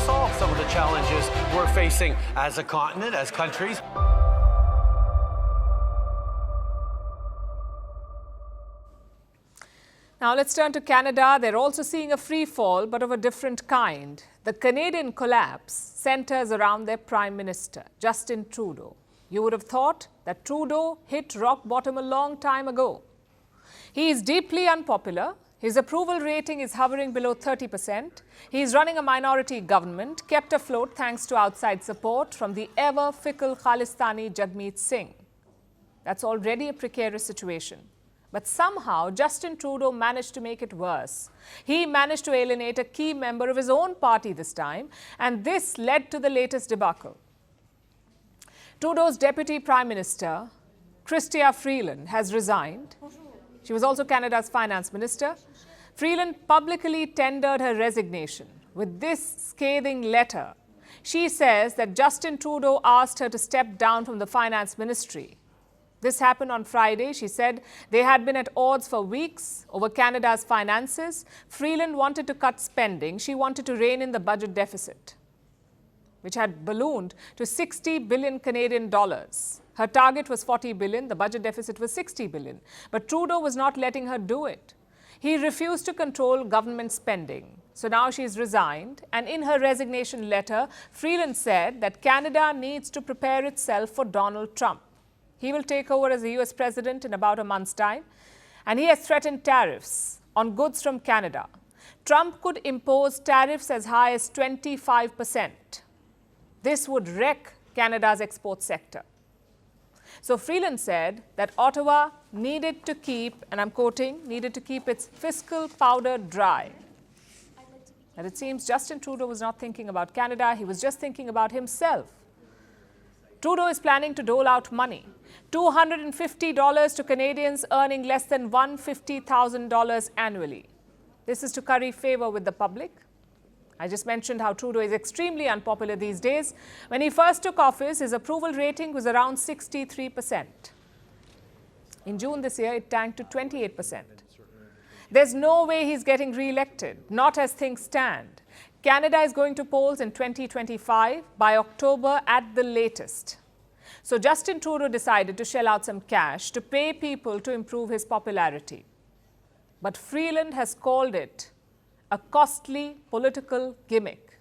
solve some of the challenges we're facing as a continent, as countries. Now let's turn to Canada. They're also seeing a free fall, but of a different kind. The Canadian collapse centers around their Prime Minister, Justin Trudeau. You would have thought that Trudeau hit rock bottom a long time ago. He is deeply unpopular. His approval rating is hovering below 30%. He is running a minority government, kept afloat thanks to outside support from the ever-fickle Khalistani Jagmeet Singh. That's already a precarious situation. But somehow, Justin Trudeau managed to make it worse. He managed to alienate a key member of his own party this time, and this led to the latest debacle. Trudeau's Deputy Prime Minister, Chrystia Freeland, has resigned. She was also Canada's Finance Minister. Freeland publicly tendered her resignation with this scathing letter. She says that Justin Trudeau asked her to step down from the Finance Ministry. This happened on Friday. She said they had been at odds for weeks over Canada's finances. Freeland wanted to cut spending. She wanted to rein in the budget deficit, which had ballooned to 60 billion Canadian dollars. Her target was 40 billion. The budget deficit was 60 billion. But Trudeau was not letting her do it. He refused to control government spending. So now she's resigned. And in her resignation letter, Freeland said that Canada needs to prepare itself for Donald Trump. He will take over as the US president in about a month's time, and he has threatened tariffs on goods from Canada. Trump could impose tariffs as high as 25%. This would wreck Canada's export sector. So Freeland said that Ottawa needed to keep, and I'm quoting, needed to keep its fiscal powder dry. And it seems Justin Trudeau was not thinking about Canada, he was just thinking about himself. Trudeau is planning to dole out money, $250 to Canadians earning less than $150,000 annually. This is to curry favor with the public. I just mentioned how Trudeau is extremely unpopular these days. When he first took office, his approval rating was around 63%. In June this year, it tanked to 28%. There's no way he's getting re-elected, not as things stand. Canada is going to polls in 2025 by October at the latest. So Justin Trudeau decided to shell out some cash to pay people to improve his popularity. But Freeland has called it a costly political gimmick.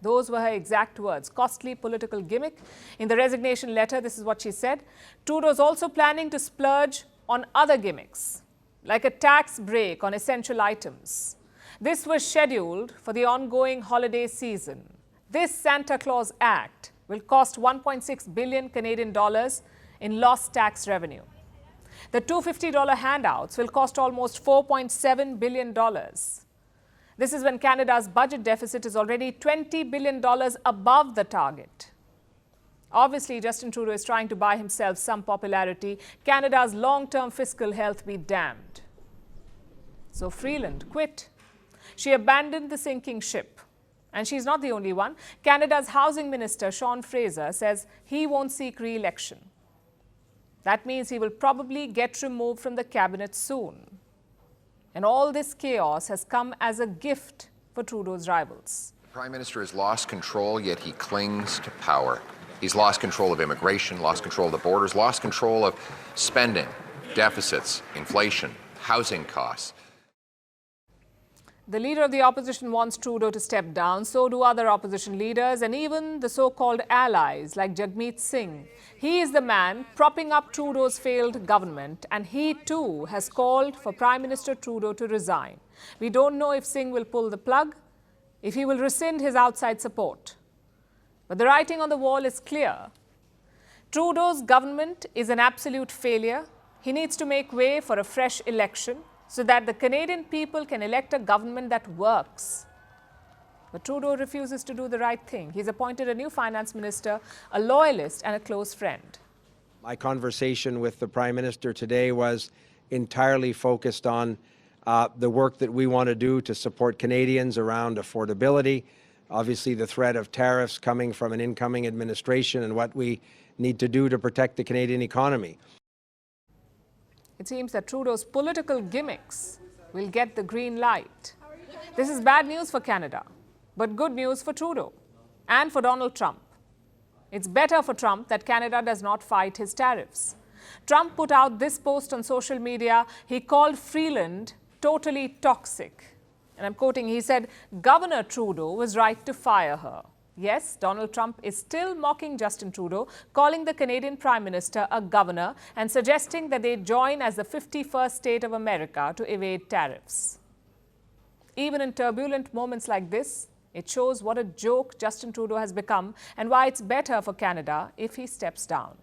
Those were her exact words, costly political gimmick. In the resignation letter, this is what she said. Trudeau's also planning to splurge on other gimmicks, like a tax break on essential items. This was scheduled for the ongoing holiday season. This Santa Claus Act will cost 1.6 billion Canadian dollars in lost tax revenue. The $250 handouts will cost almost $4.7 billion. This is when Canada's budget deficit is already $20 billion above the target. Obviously, Justin Trudeau is trying to buy himself some popularity. Canada's long-term fiscal health be damned. So Freeland quit. She abandoned the sinking ship. And she's not the only one. Canada's Housing Minister, Sean Fraser, says he won't seek re-election. That means he will probably get removed from the cabinet soon. And all this chaos has come as a gift for Trudeau's rivals. The Prime Minister has lost control, yet he clings to power. He's lost control of immigration, lost control of the borders, lost control of spending, deficits, inflation, housing costs. The leader of the opposition wants Trudeau to step down. So do other opposition leaders and even the so-called allies like Jagmeet Singh. He is the man propping up Trudeau's failed government, and he too has called for Prime Minister Trudeau to resign. We don't know if Singh will pull the plug, if he will rescind his outside support. But the writing on the wall is clear. Trudeau's government is an absolute failure. He needs to make way for a fresh election, so that the Canadian people can elect a government that works. But Trudeau refuses to do the right thing. He's appointed a new finance minister, a loyalist and a close friend. My conversation with the Prime Minister today was entirely focused on the work that we want to do to support Canadians around affordability, obviously the threat of tariffs coming from an incoming administration, and what we need to do to protect the Canadian economy. It seems that Trudeau's political gimmicks will get the green light. This is bad news for Canada, but good news for Trudeau. and for Donald Trump. It's better for Trump that Canada does not fight his tariffs. Trump put out this post on social media. He called Freeland totally toxic. And I'm quoting, he said, Governor Trudeau was right to fire her. Yes, Donald Trump is still mocking Justin Trudeau, calling the Canadian Prime Minister a governor and suggesting that they join as the 51st state of America to evade tariffs. Even in turbulent moments like this, it shows what a joke Justin Trudeau has become and why it's better for Canada if he steps down.